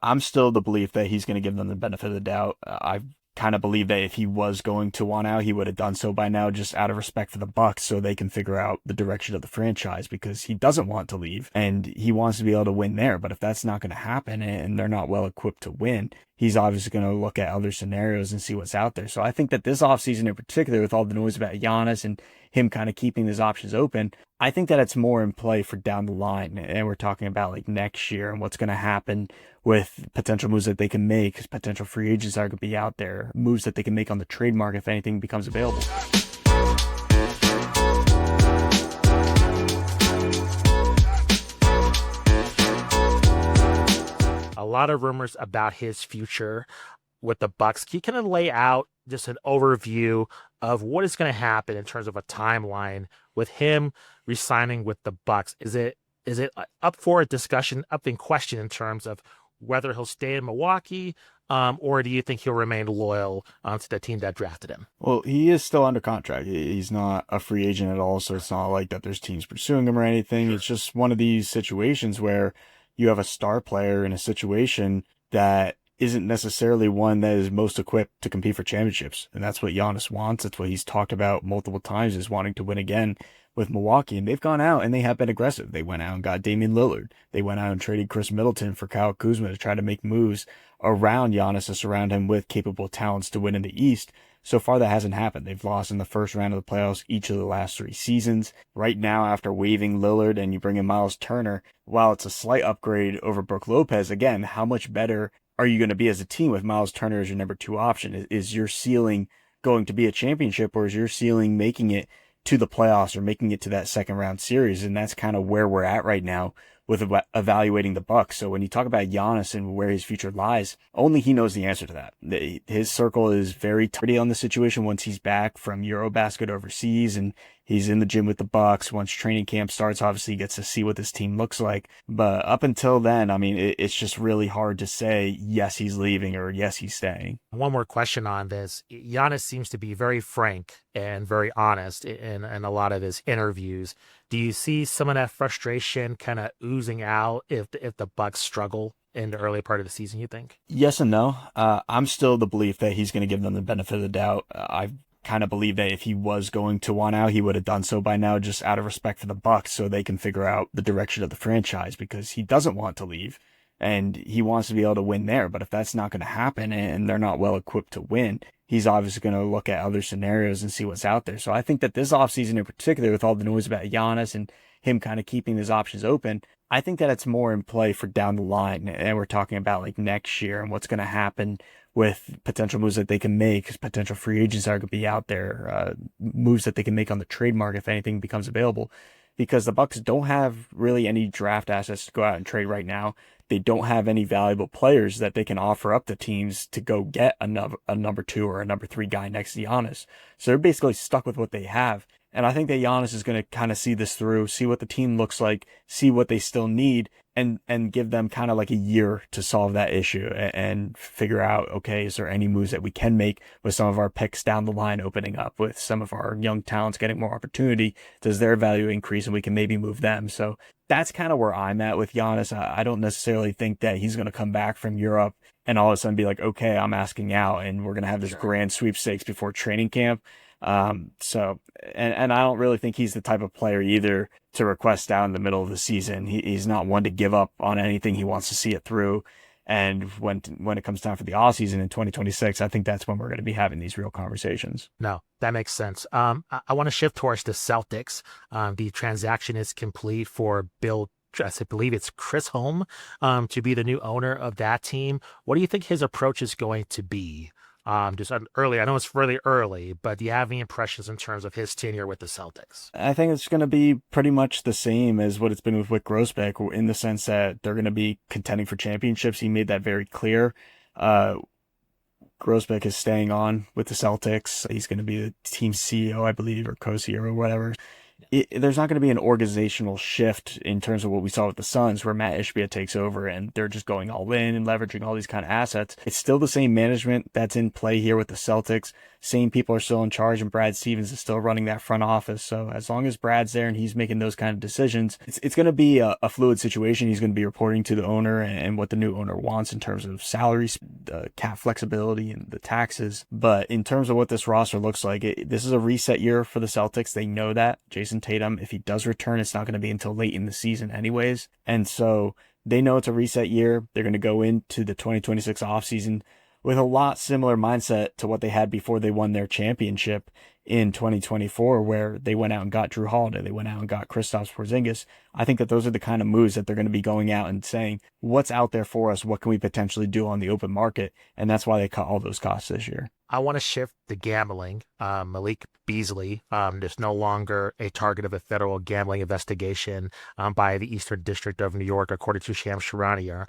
I'm still the belief that he's going to give them the benefit of the doubt. I kind of believe that if he was going to want out, he would have done so by now, just out of respect for the Bucks, so they can figure out the direction of the franchise because he doesn't want to leave and he wants to be able to win there. But if that's not going to happen and they're not well equipped to win, he's obviously going to look at other scenarios and see what's out there. So I think that this offseason in particular, with all the noise about Giannis and him kind of keeping his options open, I think that it's more in play for down the line. And we're talking about like next year and what's going to happen with potential moves that they can make, potential free agents that are going to be out there, moves that they can make on the trade market if anything becomes available. A lot of rumors about his future with the Bucks. Can you kind of lay out just an overview of what is going to happen in terms of a timeline with him resigning with the Bucks? Is it up for a discussion, up in question in terms of whether he'll stay in Milwaukee, or do you think he'll remain loyal to the team that drafted him? Well, he is still under contract. He's not a free agent at all, so it's not like that there's teams pursuing him or anything. It's just one of these situations where you have a star player in a situation that isn't necessarily one that is most equipped to compete for championships. And that's what Giannis wants. That's what he's talked about multiple times, is wanting to win again with Milwaukee. And they've gone out and they have been aggressive. They went out and got Damian Lillard. They went out and traded Chris Middleton for Kyle Kuzma to try to make moves around Giannis to surround him with capable talents to win in the East. So far, that hasn't happened. They've lost in the first round of the playoffs each of the last 3 seasons. Right now, after waiving Lillard and you bring in Miles Turner, while it's a slight upgrade over Brook Lopez, again, how much better are you going to be as a team with Miles Turner as your number 2 option? Is your ceiling going to be a championship, or is your ceiling making it to the playoffs or making it to that second round series? And that's kind of where we're at right now with evaluating the Bucks. So when you talk about Giannis and where his future lies, only he knows the answer to that. His circle is very tight on the situation once he's back from Eurobasket overseas and he's in the gym with the Bucks. Once training camp starts, obviously he gets to see what this team looks like. But up until then, I mean, it's just really hard to say, yes, he's leaving or yes, he's staying. One more question on this. Giannis seems to be very frank and very honest in a lot of his interviews. Do you see some of that frustration kind of oozing out if the Bucks struggle in the early part of the season, you think? Yes and no. I'm still the belief that he's going to give them the benefit of the doubt. I kind of believe that if he was going to want out, he would have done so by now, just out of respect for the Bucks, so they can figure out the direction of the franchise because he doesn't want to leave and he wants to be able to win there. But if that's not going to happen and they're not well equipped to win, he's obviously going to look at other scenarios and see what's out there. So I think that this offseason in particular, with all the noise about Giannis and him kind of keeping his options open, I think that it's more in play for down the line. And we're talking about like next year and what's going to happen with potential moves that they can make, potential free agents that are going to be out there, moves that they can make on the trade market if anything becomes available. Because the Bucks don't have really any draft assets to go out and trade right now. They don't have any valuable players that they can offer up to teams to go get a number 2 or a number 3 guy next to Giannis. So they're basically stuck with what they have. And I think that Giannis is going to kind of see this through, see what the team looks like, see what they still need, and give them kind of like a year to solve that issue and figure out, okay, is there any moves that we can make with some of our picks down the line opening up, with some of our young talents getting more opportunity? Does their value increase and we can maybe move them? So that's kind of where I'm at with Giannis. I don't necessarily think that he's going to come back from Europe and all of a sudden be like, okay, I'm asking out and we're going to have this grand sweepstakes before training camp. And I don't really think he's the type of player either to request out in the middle of the season. He's not one to give up on anything. He wants to see it through. And when it comes time for the off season in 2026, I think that's when we're going to be having these real conversations. No, that makes sense. I want to shift towards the Celtics. The transaction is complete for Bill, I believe it's Chris Holm, to be the new owner of that team. What do you think his approach is going to be? Just early, I know it's really early, but do you have any impressions in terms of his tenure with the Celtics? I think it's going to be pretty much the same as what it's been with Wyc Grousbeck, in the sense that they're going to be contending for championships. He made that very clear. Grousbeck is staying on with the Celtics. He's going to be the team CEO, I believe, or co-CEO or whatever. There's not going to be an organizational shift in terms of what we saw with the Suns, where Matt Ishbia takes over and they're just going all in and leveraging all these kind of assets. It's still the same management that's in play here with the Celtics. same people are still in charge and Brad Stevens is still running that front office. So as long as Brad's there and he's making those kind of decisions, it's going to be a fluid situation. He's going to be reporting to the owner and what the new owner wants in terms of salaries, the cap flexibility, and the taxes. But in terms of what this roster looks like, this is a reset year for the Celtics. They know that. Jason Tatum, if he does return, it's not going to be until late in the season anyways. And so they know it's a reset year. They're going to go into the 2026 offseason with a lot similar mindset to what they had before they won their championship in 2024, where they went out and got Drew Holiday. They went out and got Kristaps Porzingis. I think that those are the kind of moves that they're going to be going out and saying, what's out there for us? What can we potentially do on the open market? And that's why they cut all those costs this year. I want to shift the gambling. Malik Beasley is no longer a target of a federal gambling investigation by the Eastern District of New York, according to Shams Charania.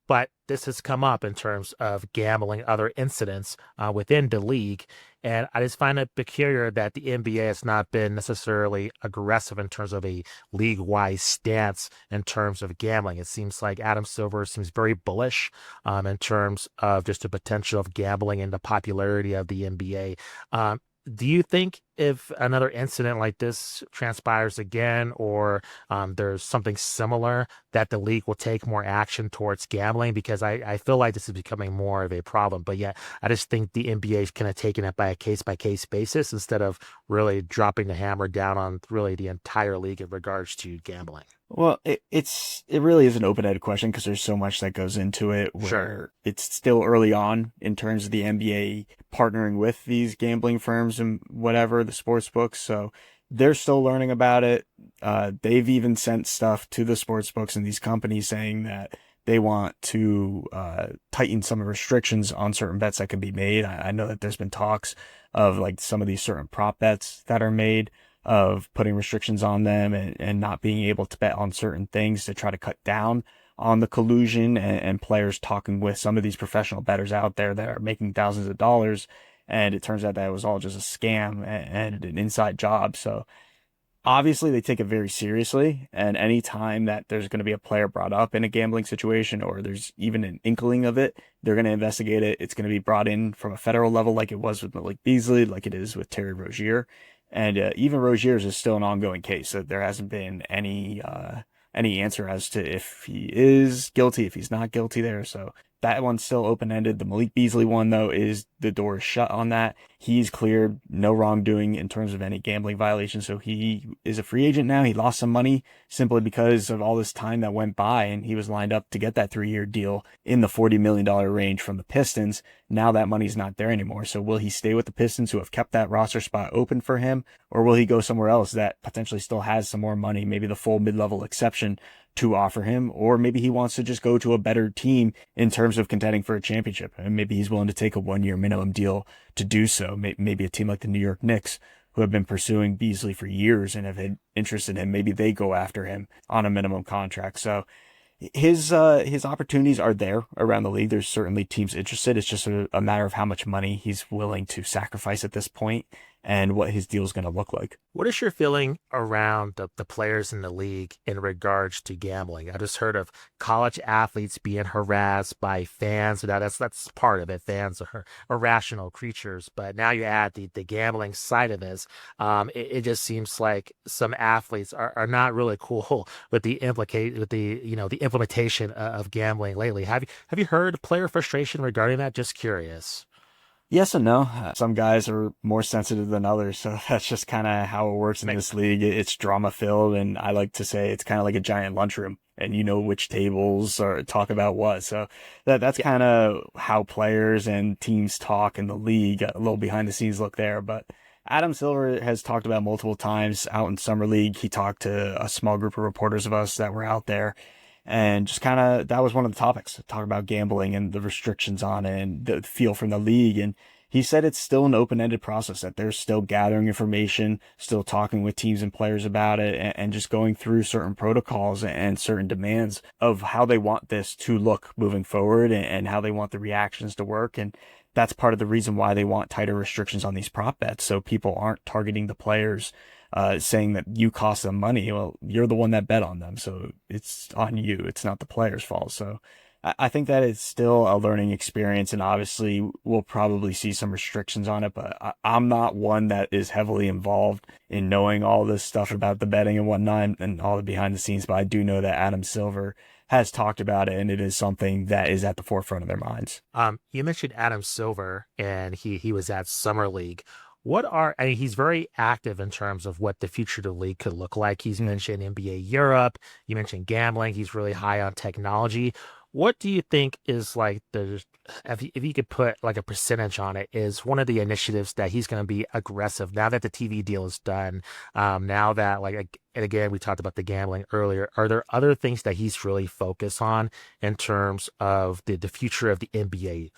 But this has come up in terms of gambling, other incidents within the league. And I just find it peculiar that the NBA has not been necessarily aggressive in terms of a league-wide stance in terms of gambling. It seems like Adam Silver seems very bullish in terms of just the potential of gambling and the popularity of the NBA. Do you think if another incident like this transpires again, or there's something similar, that the league will take more action towards gambling? Because I feel like this is becoming more of a problem. But yet, I just think the NBA is kind of taking it by a case-by-case basis instead of really dropping the hammer down on really the entire league in regards to gambling. Well, it really is an open-ended question because there's so much that goes into it where Sure. it's still early on in terms of the NBA partnering with these gambling firms and whatever, the sports books. So they're still learning about it. They've even sent stuff to the sports books and these companies saying that they want to tighten some of the restrictions on certain bets that can be made. I know that there's been talks of like some of these certain prop bets that are made, of putting restrictions on them and not being able to bet on certain things to try to cut down on the collusion and players talking with some of these professional bettors out there that are making thousands of dollars. And it turns out that it was all just a scam and an inside job. So obviously they take it very seriously. And any time that there's going to be a player brought up in a gambling situation or there's even an inkling of it, they're going to investigate it. It's going to be brought in from a federal level like it was with Malik Beasley, like it is with Terry Rozier. And even Rozier's is still an ongoing case. So there hasn't been any answer as to if he is guilty, if he's not guilty there. So that one's still open-ended. The Malik Beasley one, though, is the door is shut on that. He's cleared, no wrongdoing in terms of any gambling violations. So he is a free agent now. He lost some money simply because of all this time that went by, and he was lined up to get that 3-year deal in the $40 million range from the Pistons. Now that money's not there anymore. So will he stay with the Pistons, who have kept that roster spot open for him, or will he go somewhere else that potentially still has some more money, maybe the full mid-level exception to offer him, or maybe he wants to just go to a better team in terms of contending for a championship, and maybe he's willing to take a 1-year minimum deal to do so. Maybe a team like the New York Knicks, who have been pursuing Beasley for years and have had interest in him, maybe they go after him on a minimum contract. So his opportunities are there around the league. There's certainly teams interested. It's just a matter of how much money he's willing to sacrifice at this point and what his deal is going to look like. What is your feeling around the players in the league in regards to gambling? I just heard of college athletes being harassed by fans. Now that's part of it. Fans are irrational creatures, but now you add the gambling side of this. It just seems like some athletes are not really cool with the implementation of gambling lately. Have you heard player frustration regarding that? Just curious. Yes and no. Some guys are more sensitive than others, so that's just kind of how it works in this league. It's drama filled, and I like to say it's kind of like a giant lunchroom, and you know which tables are talk about what. So that's kind of how players and teams talk in the league. A little behind the scenes look there, but Adam Silver has talked about multiple times out in summer league. He talked to a small group of reporters of us that were out there. And just kind of, that was one of the topics, talk about gambling and the restrictions on it and the feel from the league. And he said it's still an open-ended process, that they're still gathering information, still talking with teams and players about it, and just going through certain protocols and certain demands of how they want this to look moving forward and how they want the reactions to work. And that's part of the reason why they want tighter restrictions on these prop bets, so people aren't targeting the players, saying that you cost them money. Well, you're the one that bet on them, so it's on you. It's not the player's fault. So I think that it's still a learning experience, and obviously we'll probably see some restrictions on it, but I'm not one that is heavily involved in knowing all this stuff about the betting and whatnot and all the behind the scenes, but I do know that Adam Silver has talked about it, and it is something that is at the forefront of their minds. You mentioned Adam Silver, and he was at Summer League. I mean, he's very active in terms of what the future of the league could look like. He's mentioned NBA Europe. You mentioned gambling. He's really high on technology. What do you think is like if you could put like a percentage on it, is one of the initiatives that he's going to be aggressive now that the TV deal is done? Now that and again, we talked about the gambling earlier. Are there other things that he's really focused on in terms of the future of the NBA,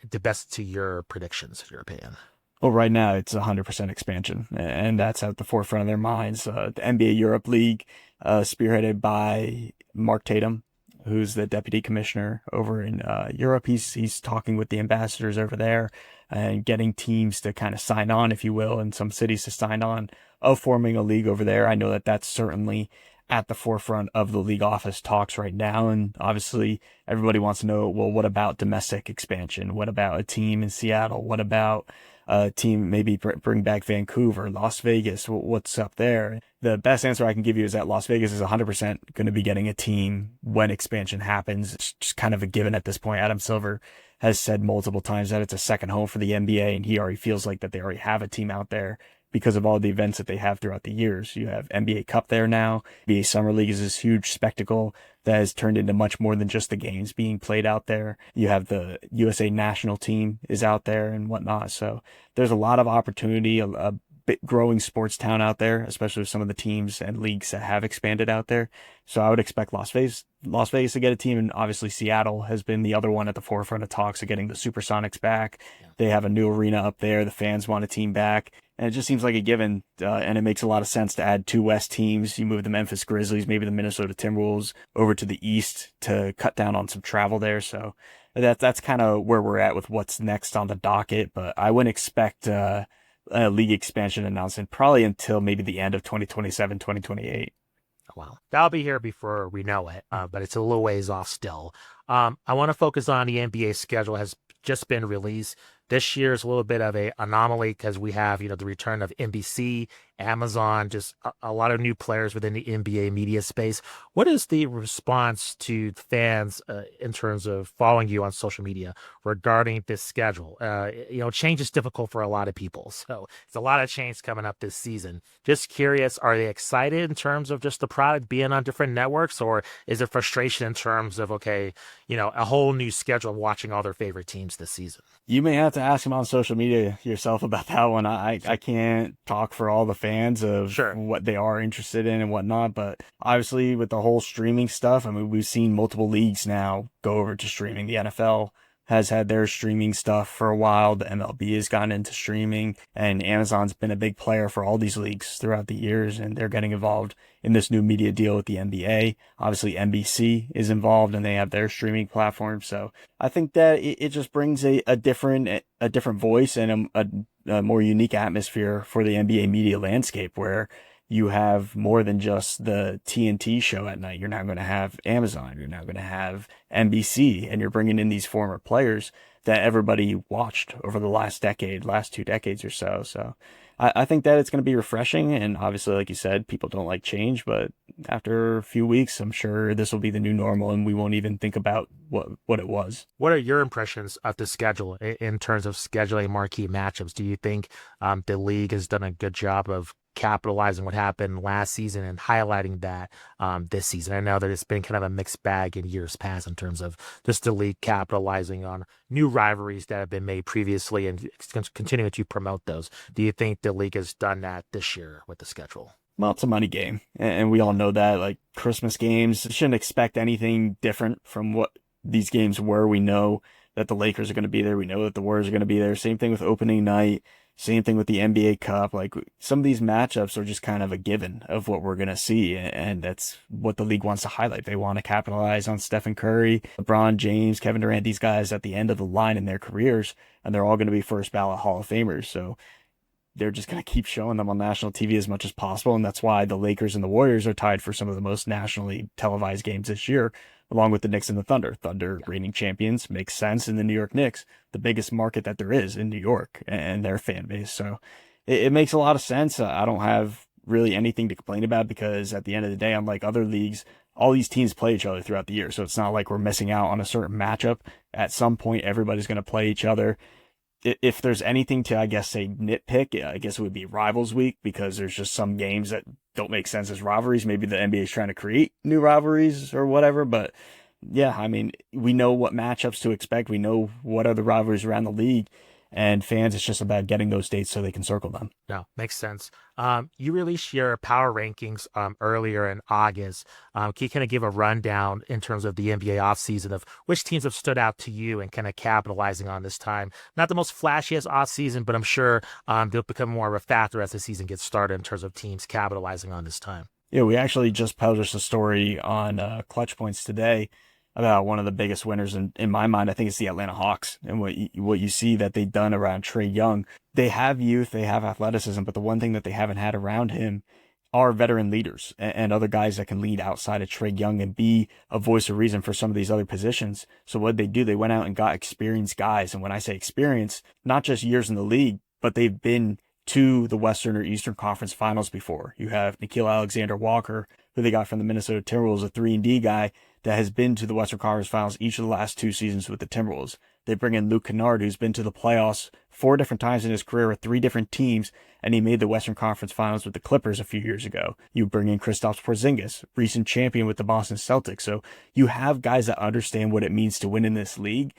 the best to your predictions, in your opinion? Well, right now it's 100% expansion, and that's at the forefront of their minds. The NBA Europe League, spearheaded by Mark Tatum, who's the deputy commissioner over in Europe. He's talking with the ambassadors over there and getting teams to kind of sign on, if you will, and some cities to sign on of forming a league over there. I know that that's certainly at the forefront of the league office talks right now. And obviously everybody wants to know, well, what about domestic expansion? What about a team in Seattle? What about a team, maybe bring back Vancouver, Las Vegas? What's up there? The best answer I can give you is that Las Vegas is 100% going to be getting a team when expansion happens. It's just kind of a given at this point. Adam Silver has said multiple times that it's a second home for the NBA, and he already feels like that they already have a team out there because of all the events that they have throughout the years. You have NBA Cup there now. NBA Summer League is this huge spectacle that has turned into much more than just the games being played out there. You have the USA national team is out there and whatnot. So there's a lot of opportunity, a bit growing sports town out there, especially with some of the teams and leagues that have expanded out there. So I would expect Las Vegas to get a team, and obviously Seattle has been the other one at the forefront of talks of getting the SuperSonics back. Yeah. They have a new arena up there. The fans want a team back. And it just seems like a given, and it makes a lot of sense to add two West teams. You move the Memphis Grizzlies, maybe the Minnesota Timberwolves over to the East to cut down on some travel there. So that's kind of where we're at with what's next on the docket. But I wouldn't expect a league expansion announcement probably until maybe the end of 2027, 2028. Wow. That'll be here before we know it, but it's a little ways off still. I want to focus on the NBA schedule has just been released. This year is a little bit of a anomaly because we have, the return of NBC, Amazon, just a lot of new players within the NBA media space. What is the response to fans in terms of following you on social media regarding this schedule? Change is difficult for a lot of people. So it's a lot of change coming up this season. Just curious, are they excited in terms of just the product being on different networks, or is there frustration in terms of, a whole new schedule of watching all their favorite teams this season? You may have to ask him on social media yourself about that one. I can't talk for all the fans of what they are interested in and whatnot, but obviously with the whole streaming stuff, I mean, we've seen multiple leagues now go over to streaming. The NFL has had their streaming stuff for a while. The MLB has gotten into streaming, and Amazon's been a big player for all these leagues throughout the years, and they're getting involved in this new media deal with the NBA. Obviously, NBC is involved, and they have their streaming platform. So I think that it just brings a different voice and a more unique atmosphere for the NBA media landscape, where you have more than just the TNT show at night. You're now going to have Amazon. You're now going to have NBC, and you're bringing in these former players that everybody watched over the last 2 decades or so. So I think that it's going to be refreshing. And obviously, like you said, people don't like change, but after a few weeks, I'm sure this will be the new normal, and we won't even think about what it was. What are your impressions of the schedule in terms of scheduling marquee matchups? Do you think the league has done a good job of capitalizing what happened last season and highlighting that this season? I know that it's been kind of a mixed bag in years past in terms of just the league capitalizing on new rivalries that have been made previously and continuing to promote those. Do you think the league has done that this year with the schedule? Well, it's a money game, and we all know that. Like Christmas games, shouldn't expect anything different from what these games were. We know that the Lakers are going to be there. We know that the Warriors are going to be there. Same thing with opening night. Same thing with the NBA Cup. Like some of these matchups are just kind of a given of what we're going to see. And that's what the league wants to highlight. They want to capitalize on Stephen Curry, LeBron James, Kevin Durant, these guys at the end of the line in their careers. And they're all going to be first ballot Hall of Famers. So they're just going to keep showing them on national TV as much as possible. And that's why the Lakers and the Warriors are tied for some of the most nationally televised games this year, along with the Knicks and the Thunder. Thunder, Yeah. reigning champions, makes sense. And the New York Knicks, the biggest market that there is in New York and their fan base. So it makes a lot of sense. I don't have really anything to complain about because at the end of the day, unlike other leagues, all these teams play each other throughout the year. So it's not like we're missing out on a certain matchup. At some point, everybody's going to play each other. If there's anything to, I guess, say nitpick, I guess it would be Rivals Week because there's just some games that don't make sense as rivalries. Maybe the NBA is trying to create new rivalries or whatever. But yeah, I mean, we know what matchups to expect. We know what are the rivalries around the league. And fans, it's just about getting those dates so they can circle them. No, makes sense. You released your power rankings earlier in August. Can you kind of give a rundown in terms of the NBA offseason of which teams have stood out to you and kind of capitalizing on this time? Not the most flashiest offseason, but I'm sure they'll become more of a factor as the season gets started in terms of teams capitalizing on this time. Yeah, we actually just published a story on ClutchPoints today about one of the biggest winners in my mind. I think it's the Atlanta Hawks, and what you see that they've done around Trae Young. They have youth, they have athleticism, but the one thing that they haven't had around him are veteran leaders and other guys that can lead outside of Trae Young and be a voice of reason for some of these other positions. So what they do, they went out and got experienced guys. And when I say experience, not just years in the league, but they've been to the Western or Eastern Conference Finals before. You have Nickeil Alexander-Walker, who they got from the Minnesota Timberwolves, a 3-and-D guy that has been to the Western Conference Finals each of the last 2 seasons with the Timberwolves. They bring in Luke Kennard, who's been to the playoffs 4 different times in his career with 3 different teams, and he made the Western Conference Finals with the Clippers a few years ago. You bring in Kristaps Porzingis, recent champion with the Boston Celtics. So you have guys that understand what it means to win in this league,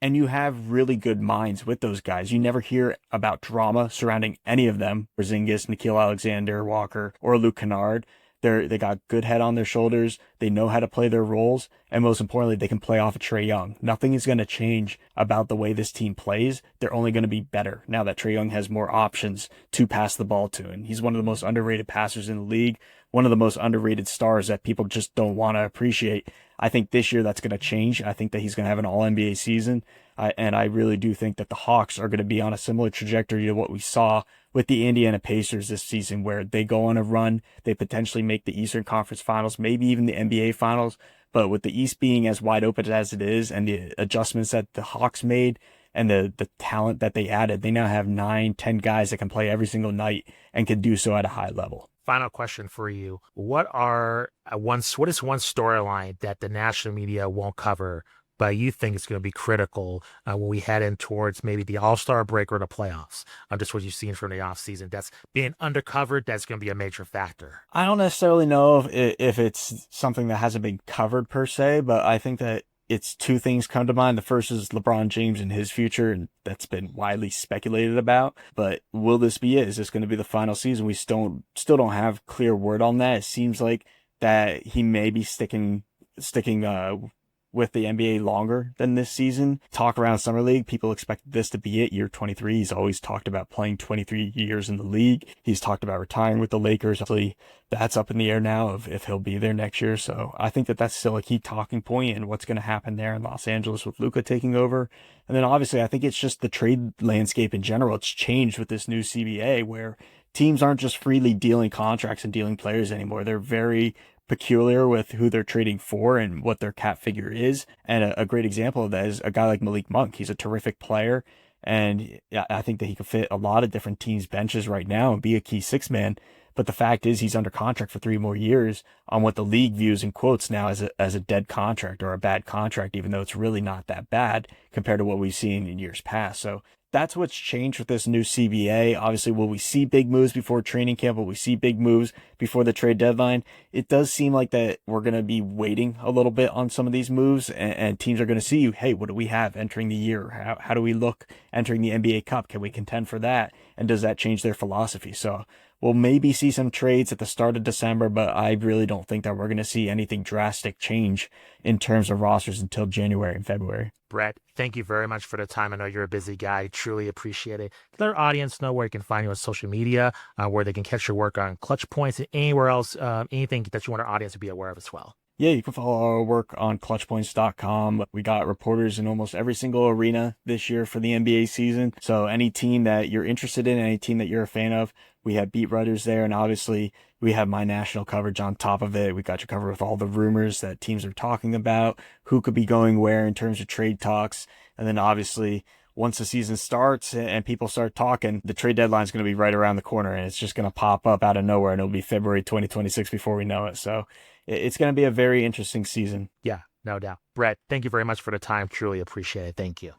and you have really good minds with those guys. You never hear about drama surrounding any of them, Porzingis, Nickeil Alexander-Walker, or Luke Kennard. They got good head on their shoulders. They know how to play their roles. And most importantly, they can play off of Trae Young. Nothing is going to change about the way this team plays. They're only going to be better now that Trae Young has more options to pass the ball to. And he's one of the most underrated passers in the league, one of the most underrated stars that people just don't want to appreciate. I think this year that's going to change. I think that he's going to have an all-NBA season. And I really do think that the Hawks are going to be on a similar trajectory to what we saw with the Indiana Pacers this season, where they go on a run, they potentially make the Eastern Conference Finals, maybe even the NBA Finals. But with the East being as wide open as it is and the adjustments that the Hawks made and the talent that they added, they now have 9, 10 guys that can play every single night and can do so at a high level. Final question for you. What is one storyline that the national media won't cover, but you think it's going to be critical when we head in towards maybe the All-Star break or the playoffs? Just what you've seen from the offseason that's being undercovered, that's going to be a major factor. I don't necessarily know if it's something that hasn't been covered per se, but I think that it's 2 things come to mind. The first is LeBron James and his future, and that's been widely speculated about. But will this be it? Is this going to be the final season? We still don't have clear word on that. It seems like that he may be sticking with the NBA longer than this season. Talk around Summer League, people expected this to be it, year 23. He's always talked about playing 23 years in the league. He's talked about retiring with the Lakers. Actually, that's up in the air now of if he'll be there next year. So I think that that's still a key talking point and what's going to happen there in Los Angeles with Luka taking over. And then obviously I think it's just the trade landscape in general. It's changed with this new CBA where teams aren't just freely dealing contracts and dealing players anymore. They're very peculiar with who they're trading for and what their cap figure is. And a great example of that is a guy like Malik Monk. He's a terrific player. And I think that he could fit a lot of different teams' benches right now and be a key 6-man. But the fact is he's under contract for 3 more years on what the league views in quotes now as a dead contract or a bad contract, even though it's really not that bad compared to what we've seen in years past. So that's what's changed with this new CBA. Obviously, will we see big moves before training camp? Will we see big moves before the trade deadline? It does seem like that we're going to be waiting a little bit on some of these moves, and teams are going to see, hey, what do we have entering the year? How do we look entering the NBA Cup? Can we contend for that? And does that change their philosophy? So we'll maybe see some trades at the start of December, but I really don't think that we're going to see anything drastic change in terms of rosters until January and February. Brett, thank you very much for the time. I know you're a busy guy. Truly appreciate it. Let our audience know where you can find you on social media, where they can catch your work on ClutchPoints and anywhere else, anything that you want our audience to be aware of as well. Yeah, you can follow our work on ClutchPoints.com. We got reporters in almost every single arena this year for the NBA season. So any team that you're interested in, any team that you're a fan of, we have beat writers there. And obviously, we have my national coverage on top of it. We got you covered with all the rumors that teams are talking about, who could be going where in terms of trade talks. And then obviously, once the season starts and people start talking, the trade deadline is going to be right around the corner and it's just going to pop up out of nowhere and it'll be February 2026 before we know it. So it's going to be a very interesting season. Yeah, no doubt. Brett, thank you very much for the time. Truly appreciate it. Thank you.